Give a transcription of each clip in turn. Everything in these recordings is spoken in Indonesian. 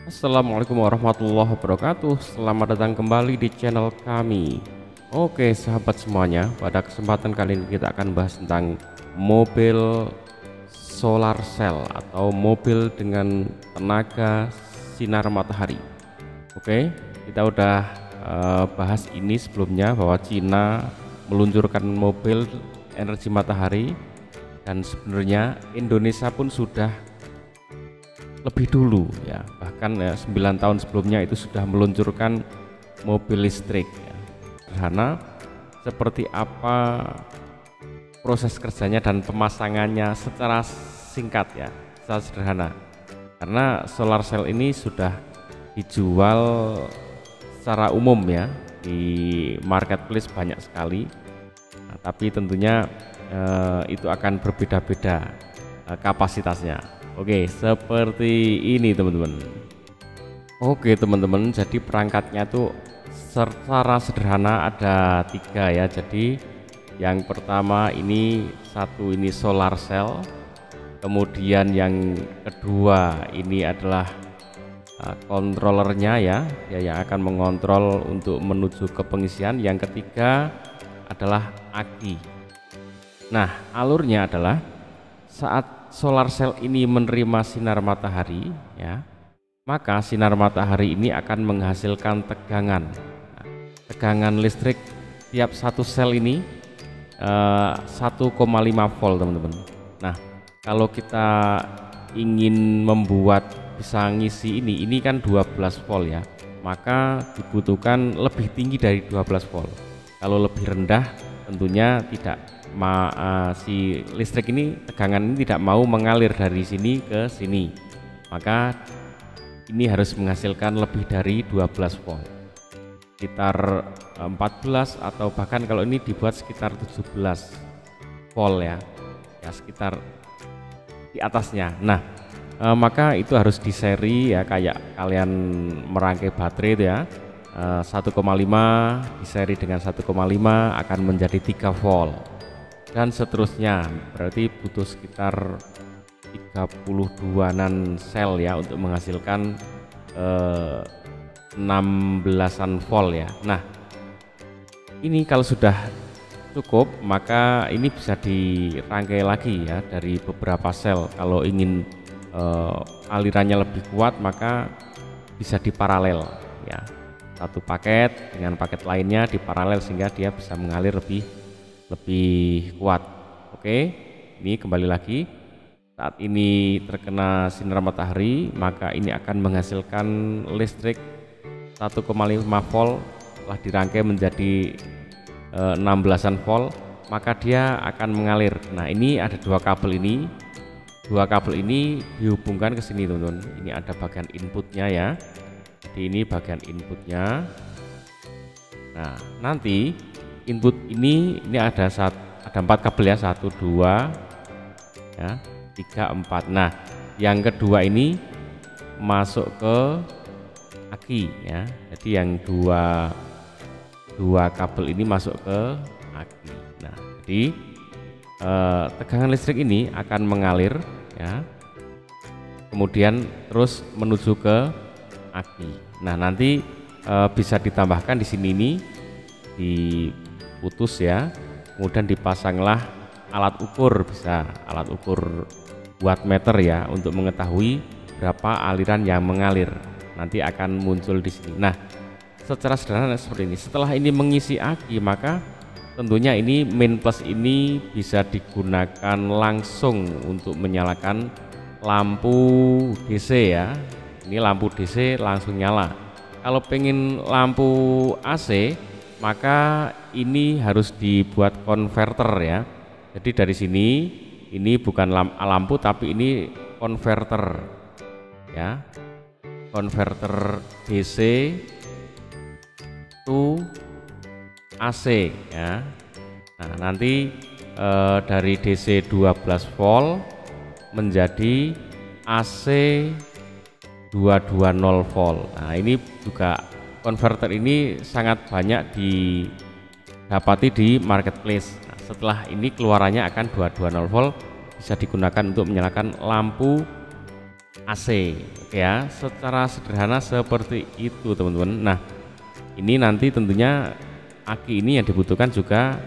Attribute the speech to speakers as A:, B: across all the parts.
A: Assalamualaikum warahmatullahi wabarakatuh. Selamat datang kembali di channel kami. Oke sahabat semuanya, pada kesempatan kali ini kita akan bahas tentang mobil solar cell atau mobil dengan tenaga sinar matahari. Oke, kita udah bahas ini sebelumnya bahwa Cina meluncurkan mobil energi matahari, dan sebenarnya Indonesia pun sudah lebih dulu ya, bahkan 9 tahun sebelumnya itu sudah meluncurkan mobil listrik ya. Sederhana seperti apa proses kerjanya dan pemasangannya secara singkat ya, secara sederhana, karena solar cell ini sudah dijual secara umum ya di marketplace banyak sekali. Nah, tapi tentunya itu akan berbeda-beda kapasitasnya. Oke, seperti ini teman-teman. Oke teman-teman, jadi perangkatnya tuh secara sederhana ada 3 ya. Jadi yang pertama ini solar cell, kemudian yang kedua ini adalah controllernya ya, dia yang akan mengontrol untuk menuju ke pengisian. Yang ketiga adalah aki. Nah, alurnya adalah saat solar cell ini menerima sinar matahari ya, maka sinar matahari ini akan menghasilkan tegangan. Nah, tegangan listrik tiap satu sel ini 1,5 volt teman-teman. Nah, kalau kita ingin membuat bisa ngisi ini kan 12 volt ya, maka dibutuhkan lebih tinggi dari 12 volt. Kalau lebih rendah tentunya tidak, si listrik ini, tegangan ini tidak mau mengalir dari sini ke sini, maka ini harus menghasilkan lebih dari 12 volt, sekitar 14 atau bahkan kalau ini dibuat sekitar 17 volt ya, sekitar di atasnya. Nah, maka itu harus diseri ya, kayak kalian merangkai baterai itu ya, 1,5 diseri dengan 1,5 akan menjadi 3 volt dan seterusnya, berarti butuh sekitar 32an sel ya untuk menghasilkan 16an volt ya. Nah, ini kalau sudah cukup maka ini bisa dirangkai lagi ya dari beberapa sel. Kalau ingin alirannya lebih kuat maka bisa diparalel ya, satu paket dengan paket lainnya diparalel sehingga dia bisa mengalir lebih kuat. Oke, ini kembali lagi, saat ini terkena sinar matahari maka ini akan menghasilkan listrik 1,5 volt, setelah dirangkai menjadi 16an volt maka dia akan mengalir. Nah, ini ada dua kabel ini dihubungkan ke sini teman-teman. Ini ada bagian inputnya ya, jadi ini bagian inputnya. Nah, nanti input ini ada 4 kabel ya, 1 2 ya, 3 4. Nah, yang kedua ini masuk ke aki ya, jadi yang dua kabel ini masuk ke aki. Nah, jadi tegangan listrik ini akan mengalir ya, kemudian terus menuju ke aki. Nah, nanti bisa ditambahkan di sini ini diputus ya, kemudian dipasanglah alat ukur, bisa alat ukur wattmeter ya, untuk mengetahui berapa aliran yang mengalir, nanti akan muncul di sini. Nah, secara sederhana seperti ini. Setelah ini mengisi aki maka tentunya ini main plus ini bisa digunakan langsung untuk menyalakan lampu DC ya. Ini lampu DC langsung nyala. Kalau pengen lampu AC maka ini harus dibuat konverter ya. Jadi dari sini ini bukan lampu tapi ini konverter ya, konverter DC to AC ya. Nah, nanti dari DC 12 volt menjadi AC 220 volt. Nah, ini juga konverter ini sangat banyak didapati di marketplace. Nah, setelah ini keluarannya akan 220 volt, bisa digunakan untuk menyalakan lampu AC. Oke ya, secara sederhana seperti itu teman-teman. Nah, ini nanti tentunya aki ini yang dibutuhkan juga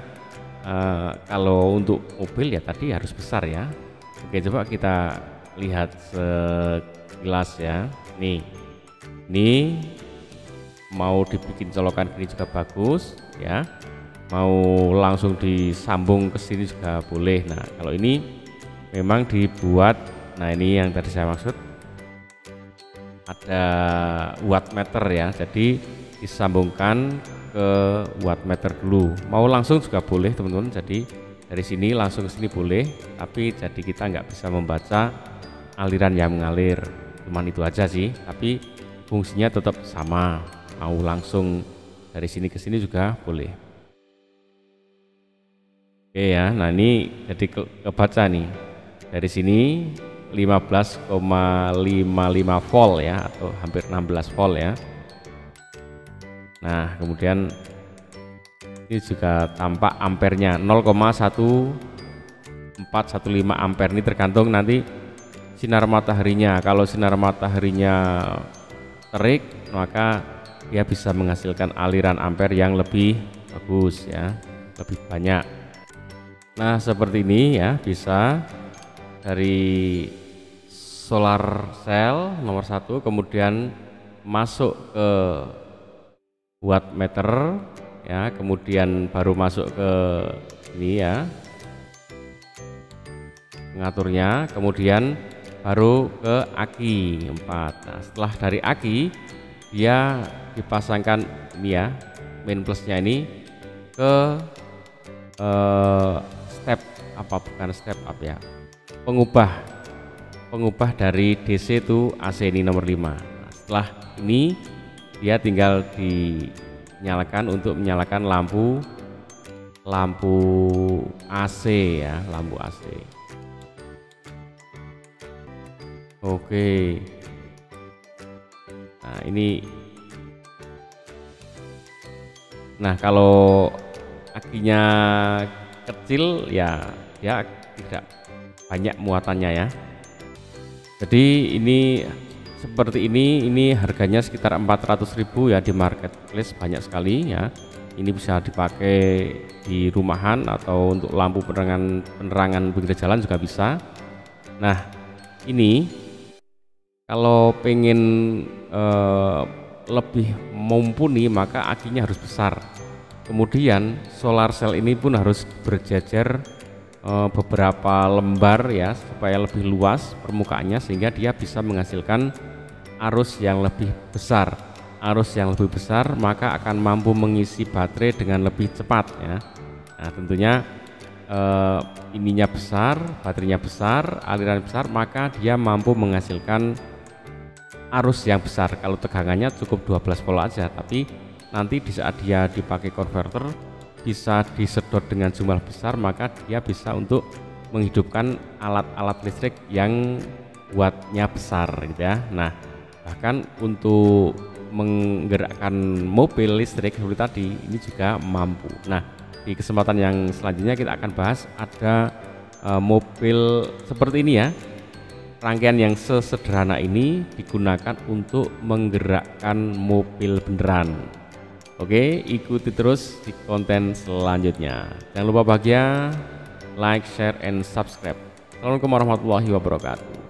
A: kalau untuk mobil ya tadi harus besar ya. Oke, coba kita lihat sekilas ya. Nih, ini mau dibikin colokan gini juga bagus ya, mau langsung disambung ke sini juga boleh. Nah, kalau ini memang dibuat, nah ini yang tadi saya maksud, ada wattmeter ya, jadi disambungkan ke wattmeter dulu. Mau langsung juga boleh teman-teman, jadi dari sini langsung ke sini boleh, tapi jadi kita nggak bisa membaca aliran yang mengalir, cuman itu aja sih, tapi fungsinya tetap sama. Mau langsung dari sini ke sini juga boleh. Oke ya, nah ini jadi kebaca nih dari sini 15,55 volt ya, atau hampir 16 volt ya. Nah, kemudian ini juga tampak ampernya 0,1415 ampere. Ini tergantung nanti sinar mataharinya. Kalau sinar mataharinya terik, maka dia bisa menghasilkan aliran ampere yang lebih bagus ya, lebih banyak. Nah, seperti ini ya, bisa dari solar cell nomor 1, kemudian masuk ke wattmeter ya, kemudian baru masuk ke ini ya, pengaturnya, kemudian baru ke aki 4. Nah, setelah dari aki dia dipasangkan ini ya, main plusnya ini ke step apa, bukan step up ya, pengubah dari DC itu AC ini nomor 5. Nah, setelah ini dia tinggal dinyalakan untuk menyalakan lampu AC ya, lampu AC. Oke. Nah, ini, nah kalau akinya kecil ya dia tidak banyak muatannya ya. Jadi ini seperti ini harganya sekitar 400.000 ya di marketplace, banyak sekali ya. Ini bisa dipakai di rumahan atau untuk lampu penerangan pinggir jalan juga bisa. Nah, ini kalau pengen lebih mumpuni maka akinya harus besar. Kemudian solar cell ini pun harus berjejer beberapa lembar ya, supaya lebih luas permukaannya sehingga dia bisa menghasilkan arus yang lebih besar. Arus yang lebih besar maka akan mampu mengisi baterai dengan lebih cepat ya. Nah, tentunya ininya besar, baterainya besar, aliran besar, maka dia mampu menghasilkan arus yang besar. Kalau tegangannya cukup 12 volt aja, tapi nanti di saat dia dipakai konverter bisa disedot dengan jumlah besar, maka dia bisa untuk menghidupkan alat-alat listrik yang wattnya besar gitu ya. Nah, bahkan untuk menggerakkan mobil listrik seperti tadi ini juga mampu. Nah, di kesempatan yang selanjutnya kita akan bahas ada mobil seperti ini ya. Rangkaian yang sesederhana ini digunakan untuk menggerakkan mobil beneran. Oke, ikuti terus di konten selanjutnya. Jangan lupa bahagia, like, share, and subscribe. Assalamualaikum warahmatullahi wabarakatuh.